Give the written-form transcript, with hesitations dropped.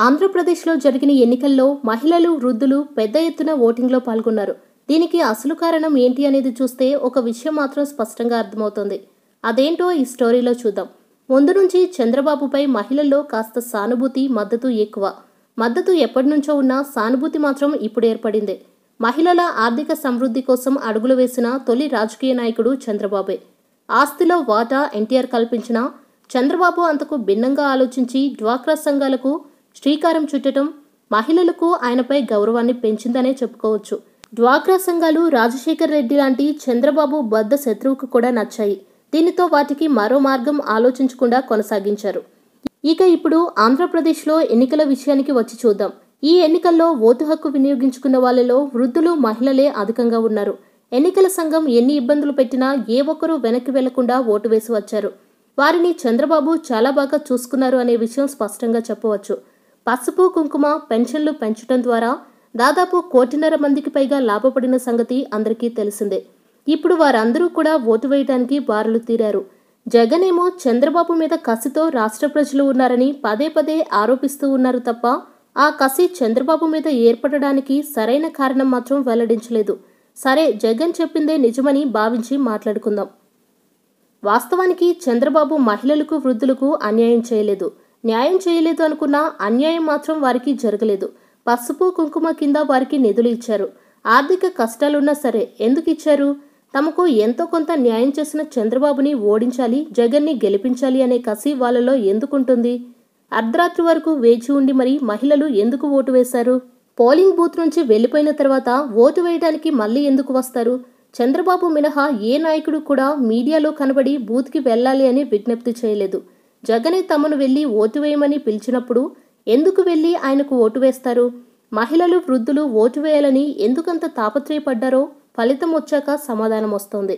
ఆంధ్రప్రదేశ్లో జరిగిన ఎన్నికల్లో మహిళలు, వృద్ధులు పెద్ద ఎత్తున ఓటింగ్లో పాల్గొన్నారు. దీనికి అసలు కారణం ఏంటి అనేది చూస్తే ఒక విషయం మాత్రం స్పష్టంగా అర్థమవుతోంది. అదేంటో ఈ స్టోరీలో చూద్దాం. ముందు నుంచి చంద్రబాబుపై మహిళల్లో కాస్త సానుభూతి, మద్దతు ఎక్కువ. మద్దతు ఎప్పటినుంచో ఉన్నా సానుభూతి మాత్రం ఇప్పుడు ఏర్పడింది. మహిళల ఆర్థిక సమృద్ధి కోసం అడుగులు వేసిన తొలి రాజకీయ నాయకుడు చంద్రబాబే. ఆస్తిలో వాటా ఎన్టీఆర్ కల్పించినా చంద్రబాబు అంతకు భిన్నంగా ఆలోచించి డ్వాక్రా సంఘాలకు శ్రీకారం చుట్టడం మహిళలకు ఆయనపై గౌరవాన్ని పెంచిందనే చెప్పుకోవచ్చు. డ్వాక్రా సంఘాలు రాజశేఖర్ రెడ్డి లాంటి చంద్రబాబు బద్ద శత్రువుకు కూడా నచ్చాయి. దీనితో వాటికి మరో మార్గం ఆలోచించకుండా కొనసాగించారు. ఇక ఇప్పుడు ఆంధ్రప్రదేశ్లో ఎన్నికల విషయానికి వచ్చి చూద్దాం. ఈ ఎన్నికల్లో ఓటు హక్కు వినియోగించుకున్న వాళ్ళలో వృద్ధులు, మహిళలే అధికంగా ఉన్నారు. ఎన్నికల సంఘం ఎన్ని ఇబ్బందులు పెట్టినా ఏ ఒక్కరూ వెనక్కి వెళ్లకుండా ఓటు వేసి వచ్చారు. వారిని చంద్రబాబు చాలా బాగా చూసుకున్నారు అనే విషయం స్పష్టంగా చెప్పవచ్చు. పసుపు, కుంకుమ, పెన్షన్లు పెంచడం ద్వారా దాదాపు 1.5 కోటి మందికి పైగా లాభపడిన సంగతి అందరికీ తెలిసిందే. ఇప్పుడు వారందరూ కూడా ఓటు వేయడానికి బారులు తీరారు. జగన్ ఏమో చంద్రబాబు మీద కసితో రాష్ట్ర ప్రజలు ఉన్నారని పదే పదే ఆరోపిస్తూ ఉన్నారు తప్ప ఆ కసి చంద్రబాబు మీద ఏర్పడడానికి సరైన కారణం మాత్రం వెల్లడించలేదు. సరే, జగన్ చెప్పిందే నిజమని భావించి మాట్లాడుకుందాం. వాస్తవానికి చంద్రబాబు మహిళలకు, వృద్ధులకు అన్యాయం చేయలేదు. న్యాయం చేయలేదు అనుకున్నా అన్యాయం మాత్రం వారికి జరగలేదు. పసుపు, కుంకుమ కింద వారికి నిధులు ఇచ్చారు. ఆర్థిక కష్టాలున్నా సరే ఎందుకు ఇచ్చారు? తమకు ఎంతో కొంత న్యాయం చేసిన చంద్రబాబుని ఓడించాలి, జగన్ని గెలిపించాలి అనే కసి వాళ్ళలో ఎందుకుంటుంది? అర్ధరాత్రి వరకు వేచి ఉండి మరి మహిళలు ఎందుకు ఓటు వేశారు? పోలింగ్ బూత్ నుంచి వెళ్లిపోయిన తర్వాత ఓటు వేయడానికి మళ్ళీ ఎందుకు వస్తారు? చంద్రబాబు మినహా ఏ నాయకుడు కూడా మీడియాలో కనబడి బూత్కి వెళ్ళాలి అని విజ్ఞప్తి చేయలేదు. జగనే తమను వెళ్లి ఓటు వేయమని పిలిచినప్పుడు ఎందుకు వెళ్లి ఆయనకు ఓటు వేస్తారు? మహిళలు, వృద్ధులు ఓటు వేయాలని ఎందుకంత తాపత్రయపడ్డారో ఫలితం వచ్చాక సమాధానం వస్తోంది.